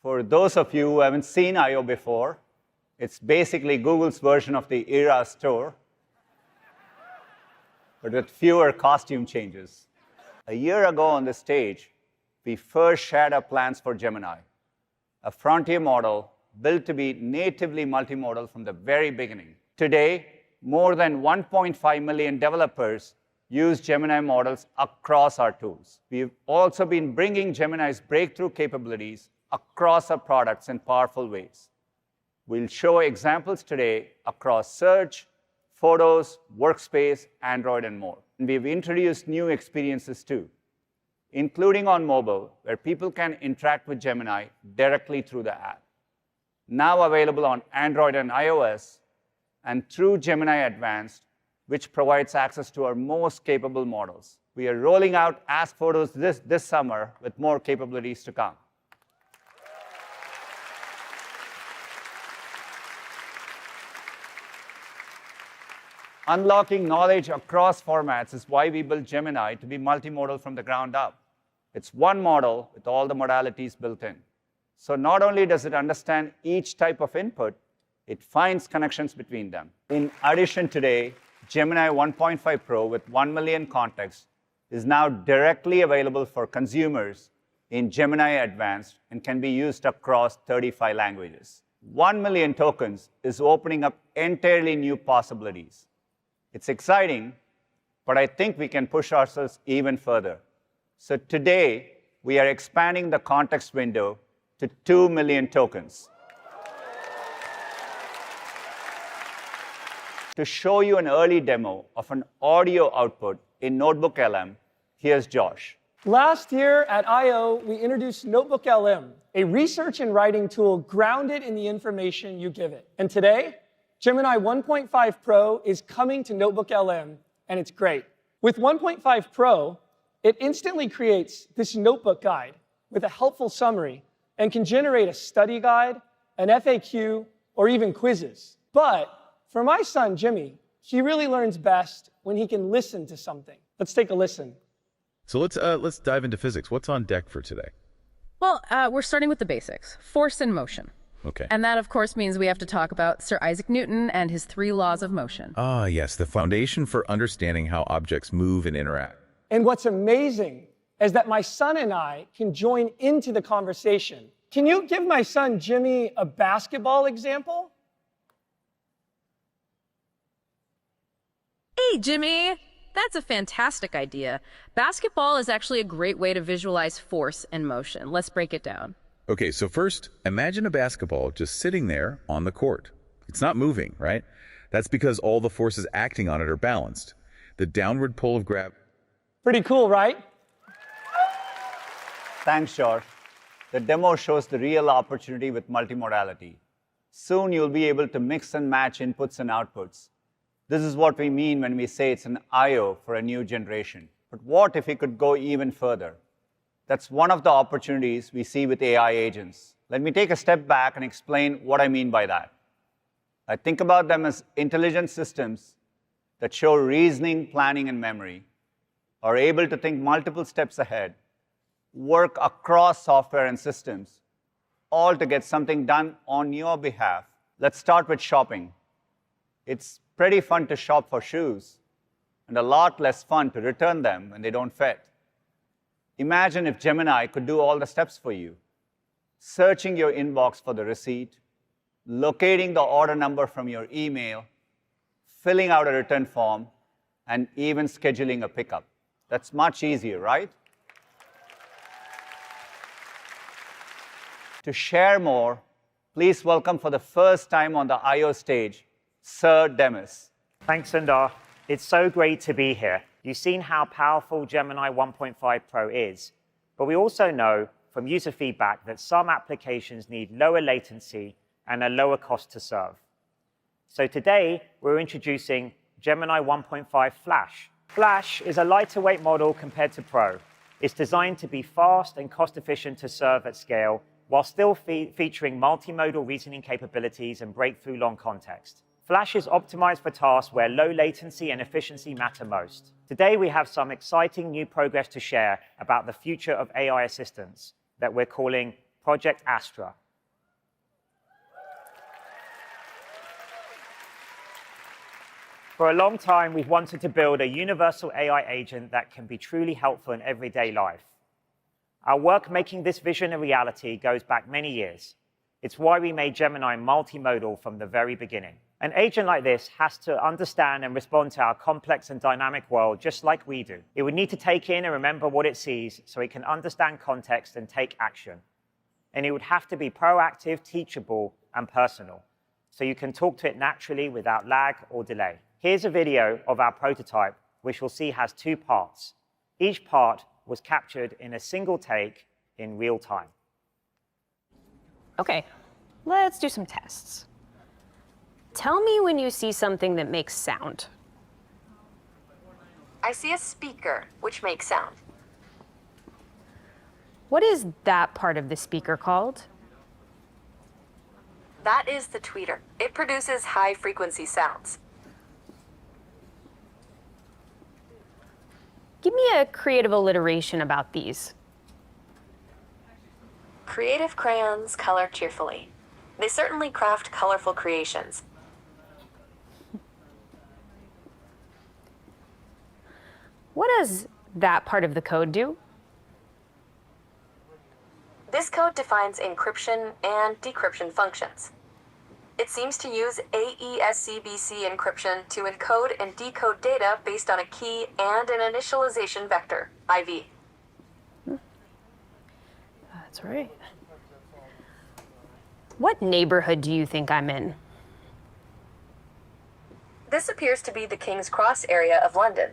For those of you who haven't seen I/O before, it's basically Google's version of the Era store, but with fewer costume changes. A year ago on this stage, we first shared our plans for Gemini, a frontier model built to be natively multimodal from the very beginning. Today, more than 1.5 million developers use Gemini models across our tools. We've also been bringing Gemini's breakthrough capabilities across our products in powerful ways. We'll show examples today across Search, Photos, Workspace, Android, and more. And we've introduced new experiences too, including on mobile, where people can interact with Gemini directly through the app. Now available on Android and iOS, and through Gemini Advanced, which provides access to our most capable models. We are rolling out Ask Photos this summer with more capabilities to come. Unlocking knowledge across formats is why we built Gemini to be multimodal from the ground up. It's one model with all the modalities built in. So not only does it understand each type of input, it finds connections between them. In addition, today, Gemini 1.5 Pro with 1 million contexts is now directly available for consumers in Gemini Advanced and can be used across 35 languages. 1 million tokens is opening up entirely new possibilities. It's exciting, but I think we can push ourselves even further. So today, we are expanding the context window to 2 million tokens. To show you an early demo of an audio output in Notebook LM, here's Josh. Last year at I/O, we introduced Notebook LM, a research and writing tool grounded in the information you give it. And today, Gemini 1.5 Pro is coming to Notebook LM, and it's great. With 1.5 Pro, it instantly creates this notebook guide with a helpful summary and can generate a study guide, an FAQ, or even quizzes. But for my son, Jimmy, he really learns best when he can listen to something. Let's take a listen. So let's dive into physics. What's on deck for today? Well, we're starting with the basics, force and motion. Okay. And that, of course, means we have to talk about Sir Isaac Newton and his 3 laws of motion. Ah, yes, the foundation for understanding how objects move and interact. And what's amazing is that my son and I can join into the conversation. Can you give my son Jimmy a basketball example? Hey, Jimmy! That's a fantastic idea. Basketball is actually a great way to visualize force and motion. Let's break it down. Okay, so first, imagine a basketball just sitting there on the court. It's not moving, right? That's because all the forces acting on it are balanced. The downward pull of gravity. Pretty cool, right? Thanks, Josh. The demo shows the real opportunity with multimodality. Soon you'll be able to mix and match inputs and outputs. This is what we mean when we say it's an I/O for a new generation. But what if we could go even further? That's one of the opportunities we see with AI agents. Let me take a step back and explain what I mean by that. I think about them as intelligent systems that show reasoning, planning, and memory, are able to think multiple steps ahead, work across software and systems, all to get something done on your behalf. Let's start with shopping. It's pretty fun to shop for shoes, and a lot less fun to return them when they don't fit. Imagine if Gemini could do all the steps for you, searching your inbox for the receipt, locating the order number from your email, filling out a return form, and even scheduling a pickup. That's much easier, right? To share more, please welcome for the first time on the I/O stage, Sir Demis. Thanks, Sundar. It's so great to be here. You've seen how powerful Gemini 1.5 Pro is, but we also know from user feedback that some applications need lower latency and a lower cost to serve. So today, we're introducing Gemini 1.5 Flash. Flash is a lighter weight model compared to Pro. It's designed to be fast and cost-efficient to serve at scale, while still featuring multimodal reasoning capabilities and breakthrough long context. Flash is optimized for tasks where low latency and efficiency matter most. Today, we have some exciting new progress to share about the future of AI assistants that we're calling Project Astra. For a long time, we've wanted to build a universal AI agent that can be truly helpful in everyday life. Our work making this vision a reality goes back many years. It's why we made Gemini multimodal from the very beginning. An agent like this has to understand and respond to our complex and dynamic world just like we do. It would need to take in and remember what it sees so it can understand context and take action. And it would have to be proactive, teachable, and personal, so you can talk to it naturally without lag or delay. Here's a video of our prototype, which we'll see has 2 parts. Each part was captured in a single take in real time. Okay, let's do some tests. Tell me when you see something that makes sound. I see a speaker, which makes sound. What is that part of the speaker called? That is the tweeter. It produces high-frequency sounds. Give me a creative alliteration about these. Creative crayons color cheerfully. They certainly craft colorful creations. What does that part of the code do? This code defines encryption and decryption functions. It seems to use AES-CBC encryption to encode and decode data based on a key and an initialization vector, IV. That's right. What neighborhood do you think I'm in? This appears to be the King's Cross area of London.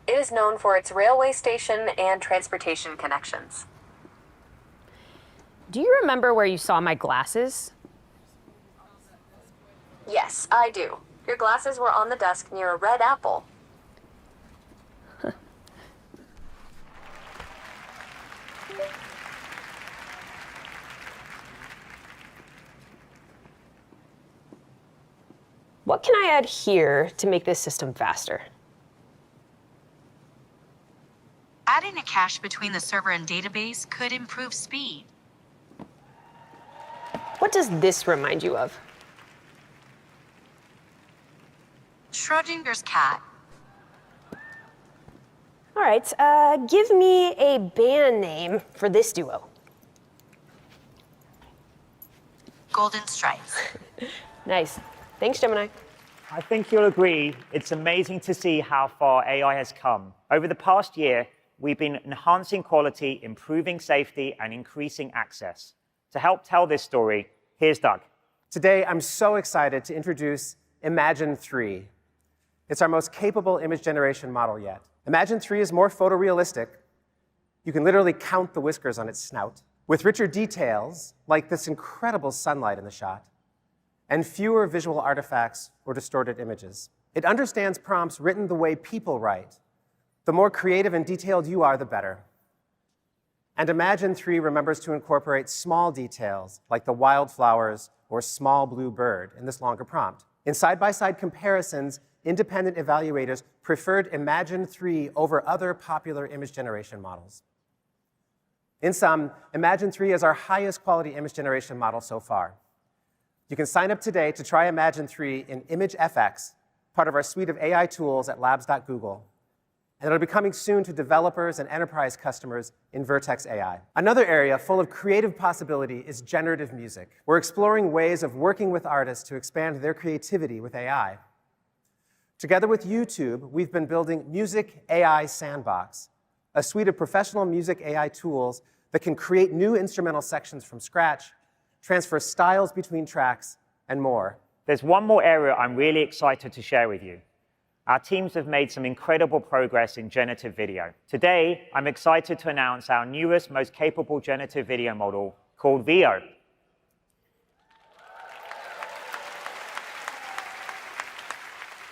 It is known for its railway station and transportation connections. Do you remember where you saw my glasses? Yes, I do. Your glasses were on the desk near a red apple. What can I add here to make this system faster? Adding a cache between the server and database could improve speed. What does this remind you of? Schrodinger's cat. All right, give me a band name for this duo. Golden Stripes. Nice. Thanks, Gemini. I think you'll agree it's amazing to see how far AI has come. Over the past year, we've been enhancing quality, improving safety, and increasing access. To help tell this story, here's Doug. Today, I'm so excited to introduce Imagen 3. It's our most capable image generation model yet. Imagen 3 is more photorealistic. You can literally count the whiskers on its snout, with richer details, like this incredible sunlight in the shot, and fewer visual artifacts or distorted images. It understands prompts written the way people write. The more creative and detailed you are, the better. And Imagen 3 remembers to incorporate small details, like the wildflowers or small blue bird, in this longer prompt. In side-by-side comparisons, independent evaluators preferred Imagen 3 over other popular image generation models. In sum, Imagen 3 is our highest quality image generation model so far. You can sign up today to try Imagen 3 in ImageFX, part of our suite of AI tools at labs.google. And it'll be coming soon to developers and enterprise customers in Vertex AI. Another area full of creative possibility is generative music. We're exploring ways of working with artists to expand their creativity with AI. Together with YouTube, we've been building Music AI Sandbox, a suite of professional music AI tools that can create new instrumental sections from scratch, transfer styles between tracks, and more. There's one more area I'm really excited to share with you. Our teams have made some incredible progress in generative video. Today, I'm excited to announce our newest, most capable generative video model called Veo.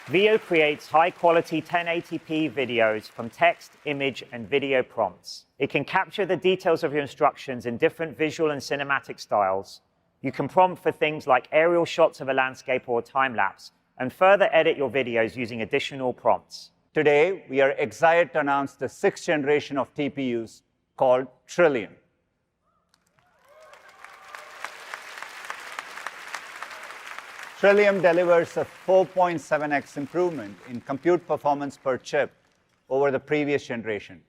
Veo creates high-quality 1080p videos from text, image, and video prompts. It can capture the details of your instructions in different visual and cinematic styles. You can prompt for things like aerial shots of a landscape or a time-lapse, and further edit your videos using additional prompts. Today, we are excited to announce the 6th generation of TPUs called Trillion. Trillium delivers a 4.7x improvement in compute performance per chip over the previous generation.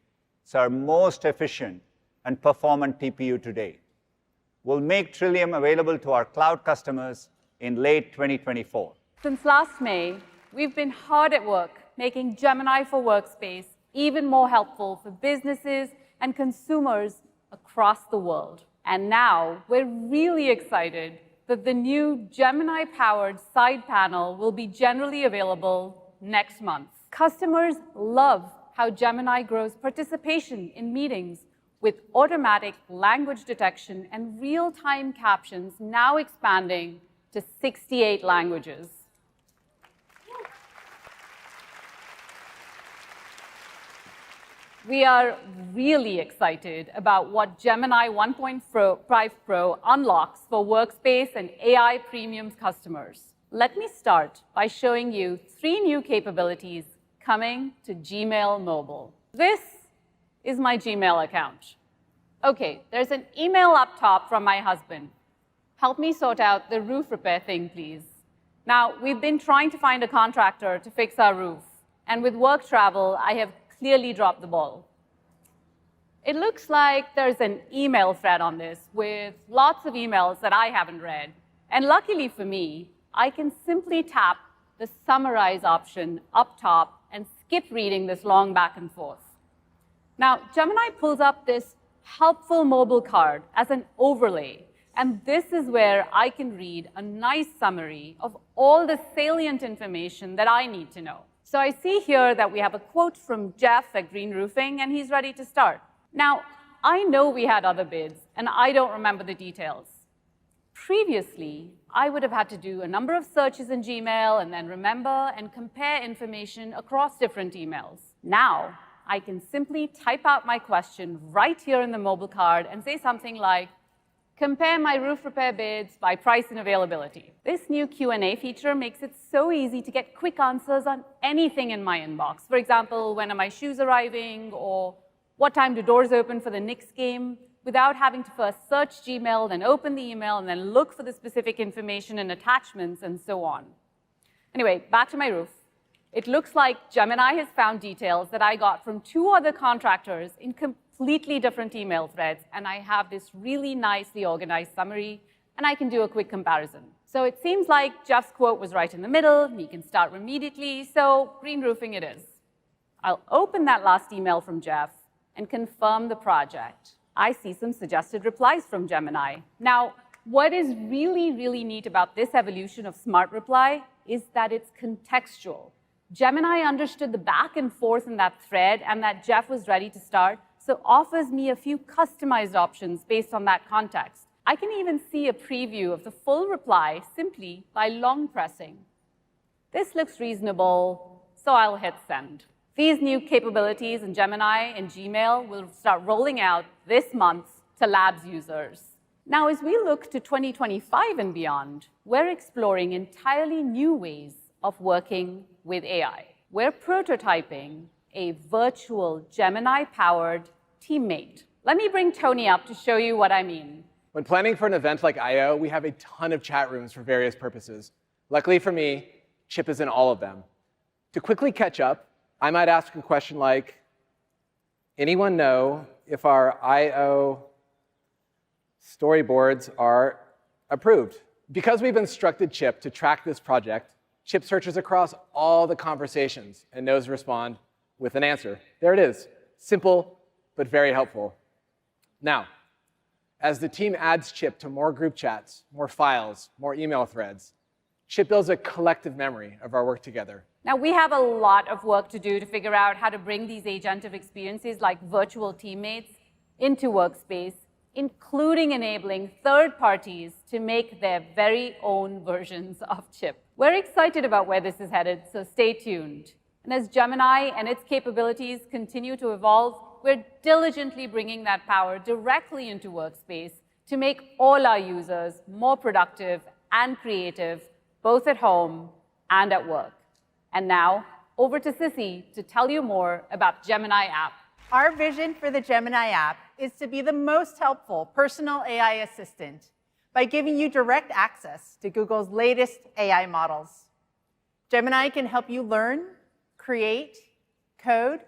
It's our most efficient and performant TPU today. We'll make Trillium available to our cloud customers in late 2024. Since last May, we've been hard at work making Gemini for Workspace even more helpful for businesses and consumers across the world. And now we're really excited that the new Gemini-powered side panel will be generally available next month. Customers love how Gemini grows participation in meetings with automatic language detection and real-time captions now expanding to 68 languages. We are really excited about what Gemini 1.5 Pro unlocks for Workspace and AI Premium's customers. Let me start by showing you 3 new capabilities coming to Gmail Mobile. This is my Gmail account. OK, there's an email up top from my husband. Help me sort out the roof repair thing, please. Now, we've been trying to find a contractor to fix our roof. And with work travel, I have clearly dropped the ball. It looks like there's an email thread on this with lots of emails that I haven't read. And luckily for me, I can simply tap the summarize option up top and skip reading this long back and forth. Now, Gemini pulls up this helpful mobile card as an overlay. And this is where I can read a nice summary of all the salient information that I need to know. So I see here that we have a quote from Jeff at Green Roofing, and he's ready to start. Now, I know we had other bids, and I don't remember the details. Previously, I would have had to do a number of searches in Gmail and then remember and compare information across different emails. Now, I can simply type out my question right here in the mobile card and say something like, compare my roof repair bids by price and availability. This new Q&A feature makes it so easy to get quick answers on anything in my inbox. For example, when are my shoes arriving, or what time do doors open for the Knicks game, without having to first search Gmail, then open the email, and then look for the specific information and attachments, and so on. Anyway, back to my roof. It looks like Gemini has found details that I got from 2 other contractors in completely different email threads, and I have this really nicely organized summary, and I can do a quick comparison. So it seems like Jeff's quote was right in the middle, and he can start immediately, so Green Roofing it is. I'll open that last email from Jeff and confirm the project. I see some suggested replies from Gemini. Now, what is really, really neat about this evolution of Smart Reply is that it's contextual. Gemini understood the back and forth in that thread and that Jeff was ready to start, so offers me a few customized options based on that context. I can even see a preview of the full reply simply by long pressing. This looks reasonable, so I'll hit send. These new capabilities in Gemini and Gmail will start rolling out this month to Labs users. Now, as we look to 2025 and beyond, we're exploring entirely new ways of working with AI. We're prototyping a virtual Gemini-powered teammate. Let me bring Tony up to show you what I mean. When planning for an event like I/O, we have a ton of chat rooms for various purposes. Luckily for me, Chip is in all of them. To quickly catch up, I might ask a question like, anyone know if our I/O storyboards are approved? Because we've instructed Chip to track this project, Chip searches across all the conversations and knows to respond with an answer. There it is. Simple, but very helpful. Now, as the team adds Chip to more group chats, more files, more email threads, Chip builds a collective memory of our work together. Now, we have a lot of work to do to figure out how to bring these agentive experiences like virtual teammates into Workspace, including enabling third parties to make their very own versions of Chip. We're excited about where this is headed, so stay tuned. And as Gemini and its capabilities continue to evolve, we're diligently bringing that power directly into Workspace to make all our users more productive and creative, both at home and at work. And now, over to Sissy to tell you more about Gemini app. Our vision for the Gemini app is to be the most helpful personal AI assistant by giving you direct access to Google's latest AI models. Gemini can help you learn, create, code,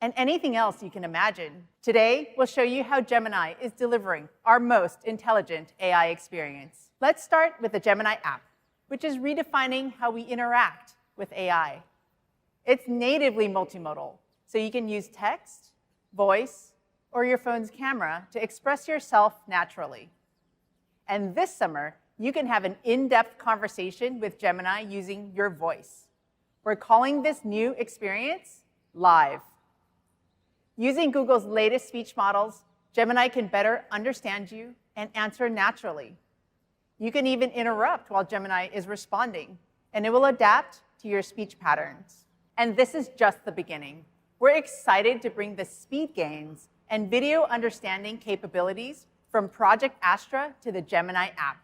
and anything else you can imagine. Today, we'll show you how Gemini is delivering our most intelligent AI experience. Let's start with the Gemini app, which is redefining how we interact with AI. It's natively multimodal, so you can use text, voice, or your phone's camera to express yourself naturally. And this summer, you can have an in-depth conversation with Gemini using your voice. We're calling this new experience Live. Using Google's latest speech models, Gemini can better understand you and answer naturally. You can even interrupt while Gemini is responding, and it will adapt to your speech patterns. And this is just the beginning. We're excited to bring the speed gains and video understanding capabilities from Project Astra to the Gemini app.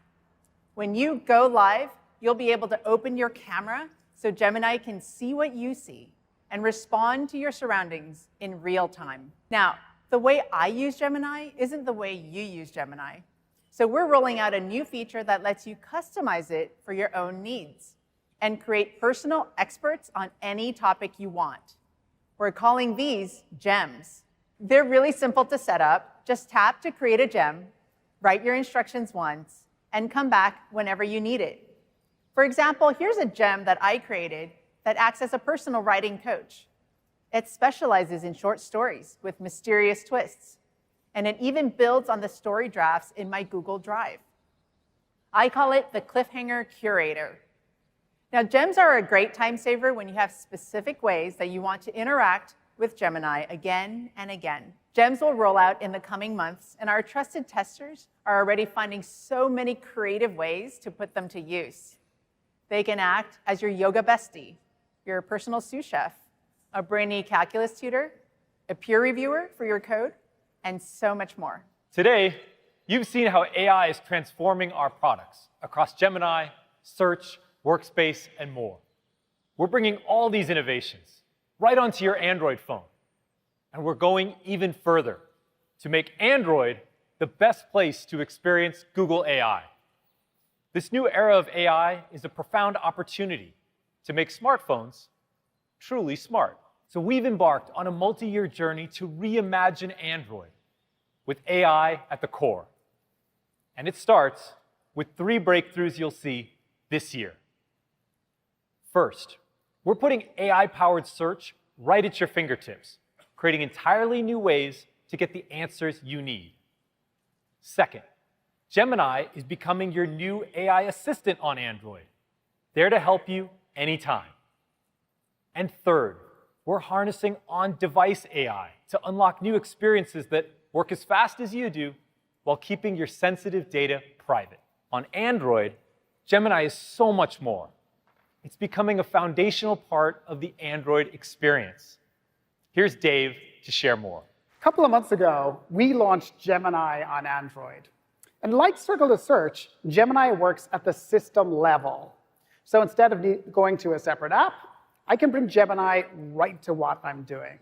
When you go live, you'll be able to open your camera so Gemini can see what you see and respond to your surroundings in real time. Now, the way I use Gemini isn't the way you use Gemini. So we're rolling out a new feature that lets you customize it for your own needs and create personal experts on any topic you want. We're calling these gems. They're really simple to set up. Just tap to create a gem, write your instructions once, and come back whenever you need it. For example, here's a gem that I created that acts as a personal writing coach. It specializes in short stories with mysterious twists, and it even builds on the story drafts in my Google Drive. I call it the Cliffhanger Curator. Now, gems are a great time saver when you have specific ways that you want to interact with Gemini again and again. Gems will roll out in the coming months, and our trusted testers are already finding so many creative ways to put them to use. They can act as your yoga bestie, your personal sous chef, a brainy calculus tutor, a peer reviewer for your code, and so much more. Today, you've seen how AI is transforming our products across Gemini, Search, Workspace, and more. We're bringing all these innovations right onto your Android phone. And we're going even further to make Android the best place to experience Google AI. This new era of AI is a profound opportunity to make smartphones truly smart. So we've embarked on a multi-year journey to reimagine Android with AI at the core. And it starts with 3 breakthroughs you'll see this year. First, we're putting AI-powered search right at your fingertips, creating entirely new ways to get the answers you need. Second, Gemini is becoming your new AI assistant on Android, there to help you anytime. And third, we're harnessing on-device AI to unlock new experiences that work as fast as you do while keeping your sensitive data private. On Android, Gemini is so much more. It's becoming a foundational part of the Android experience. Here's Dave to share more. A couple of months ago, we launched Gemini on Android. And like Circle to Search, Gemini works at the system level. So instead of going to a separate app, I can bring Gemini right to what I'm doing.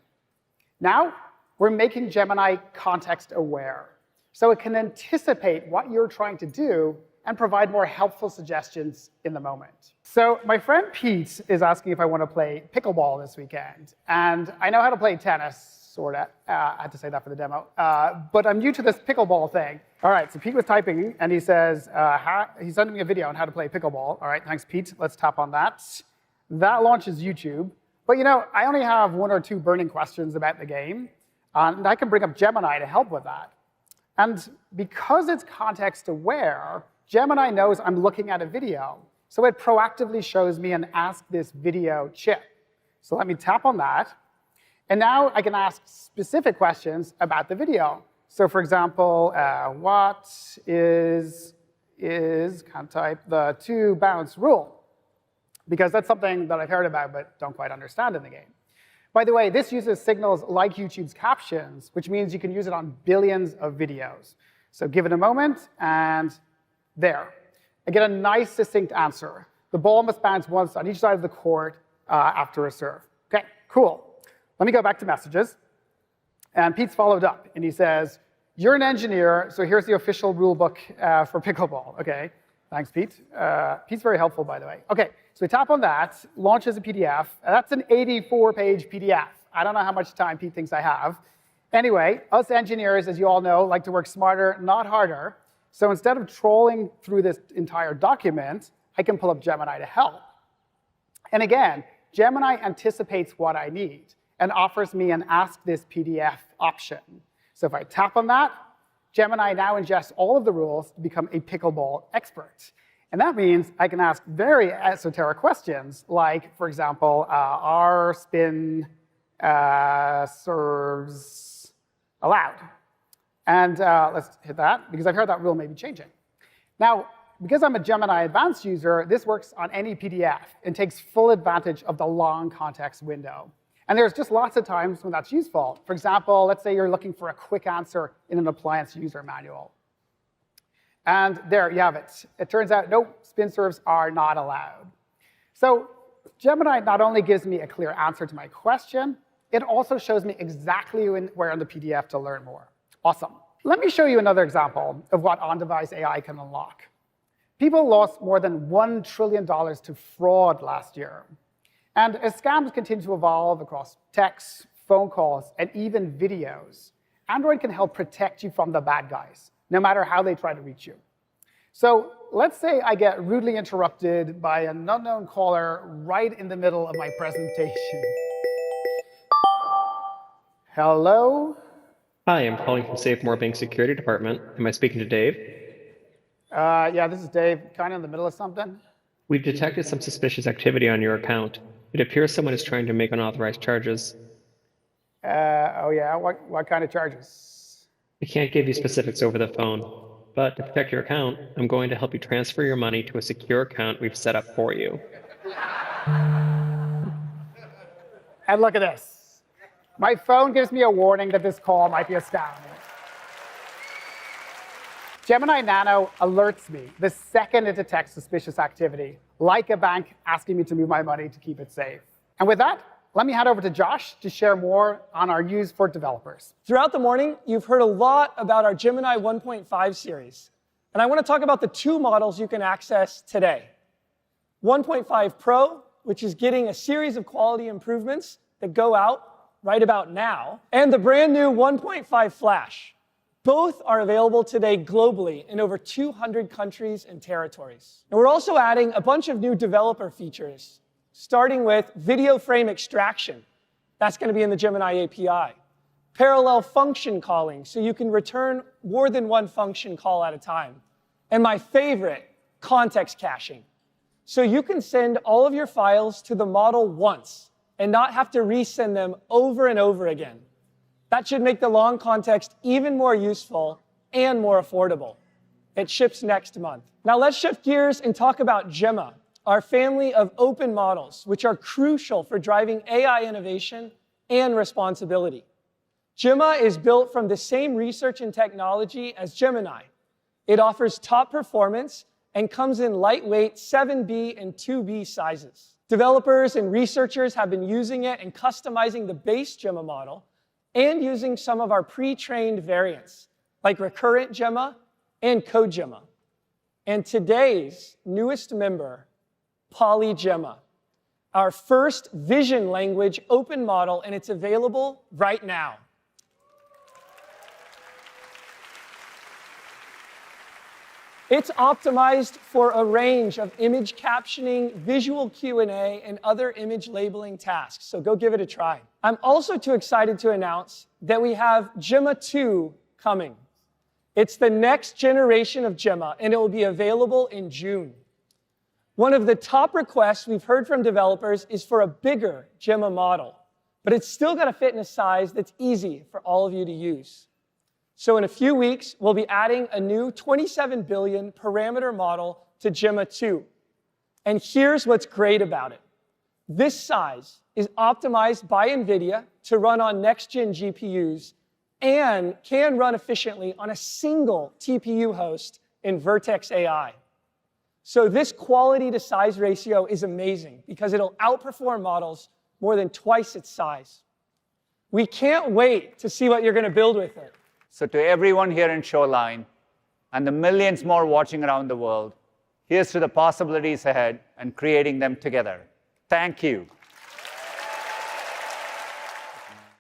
Now, we're making Gemini context-aware, so it can anticipate what you're trying to do and provide more helpful suggestions in the moment. So my friend Pete is asking if I want to play pickleball this weekend. And I know how to play tennis, sort of. I had to say that for the demo. But I'm new to this pickleball thing. All right, so Pete was typing, and he says, he's sending me a video on how to play pickleball. All right, thanks, Pete. Let's tap on that. That launches YouTube. But you know, I only have 1 or 2 burning questions about the game. And I can bring up Gemini to help with that. And because it's context-aware, Gemini knows I'm looking at a video. So it proactively shows me an Ask This Video chip. So let me tap on that. And now I can ask specific questions about the video. So for example, what is can't type, the 2-bounce rule? Because that's something that I've heard about but don't quite understand in the game. By the way, this uses signals like YouTube's captions, which means you can use it on billions of videos. So give it a moment, and there. I get a nice, succinct answer. The ball must bounce once on each side of the court after a serve. OK, cool. Let me go back to messages. And Pete's followed up, and he says, You're an engineer, so here's the official rule book for pickleball. OK, thanks, Pete. Pete's very helpful, by the way. OK, so we tap on that, launch as a PDF. That's an 84-page PDF. I don't know how much time Pete thinks I have. Anyway, us engineers, as you all know, like to work smarter, not harder. So instead of trawling through this entire document, I can pull up Gemini to help. And again, Gemini anticipates what I need and offers me an Ask This PDF option. So if I tap on that, Gemini now ingests all of the rules to become a pickleball expert. And that means I can ask very esoteric questions, like, for example, are spin serves allowed? And let's hit that, because I've heard that rule may be changing. Now, because I'm a Gemini Advanced user, this works on any PDF and takes full advantage of the long context window. And there's just lots of times when that's useful. For example, let's say you're looking for a quick answer in an appliance user manual. And there you have it. It turns out, nope, spin serves are not allowed. So Gemini not only gives me a clear answer to my question, it also shows me exactly where in the PDF to learn more. Awesome. Let me show you another example of what on-device AI can unlock. People lost more than $1 trillion to fraud last year. And as scams continue to evolve across texts, phone calls, and even videos, Android can help protect you from the bad guys, no matter how they try to reach you. So let's say I get rudely interrupted by an unknown caller right in the middle of my presentation. Hello? Hi, I'm calling from Safemore Bank Security Department. Am I speaking to Dave? Yeah, this is Dave, kind of in the middle of something. We've detected some suspicious activity on your account. It appears someone is trying to make unauthorized charges. Oh yeah, what kind of charges? I can't give you specifics over the phone, but to protect your account, I'm going to help you transfer your money to a secure account we've set up for you. And look at this. My phone gives me a warning that this call might be a scam. Gemini Nano alerts me the second it detects suspicious activity, like a bank asking me to move my money to keep it safe. And with that, let me hand over to Josh to share more on our use for developers. Throughout the morning, you've heard a lot about our Gemini 1.5 series. And I want to talk about the two models you can access today. 1.5 Pro, which is getting a series of quality improvements that go out right about now, and the brand new 1.5 Flash. Both are available today globally in over 200 countries and territories. And we're also adding a bunch of new developer features, starting with video frame extraction. That's going to be in the Gemini API. Parallel function calling, so you can return more than one function call at a time. And my favorite, context caching. So you can send all of your files to the model once and not have to resend them over and over again. That should make the long context even more useful and more affordable. It ships next month. Now let's shift gears and talk about Gemma, our family of open models, which are crucial for driving AI innovation and responsibility. Gemma is built from the same research and technology as Gemini. It offers top performance and comes in lightweight 7B and 2B sizes. Developers and researchers have been using it and customizing the base Gemma model and using some of our pre-trained variants, like Recurrent Gemma and Code Gemma. And today's newest member, PolyGemma, our first vision language open model, and it's available right now. It's optimized for a range of image captioning, visual Q&A, and other image labeling tasks, so go give it a try. I'm also too excited to announce that we have Gemma 2 coming. It's the next generation of Gemma, and it will be available in June. One of the top requests we've heard from developers is for a bigger Gemma model, but it's still got to fit in a size that's easy for all of you to use. So in a few weeks, we'll be adding a new 27 billion parameter model to Gemma 2. And here's what's great about it. This size is optimized by NVIDIA to run on next-gen GPUs and can run efficiently on a single TPU host in Vertex AI. So this quality to size ratio is amazing because it'll outperform models more than twice its size. We can't wait to see what you're going to build with it. So to everyone here in Shoreline, and the millions more watching around the world, here's to the possibilities ahead and creating them together. Thank you.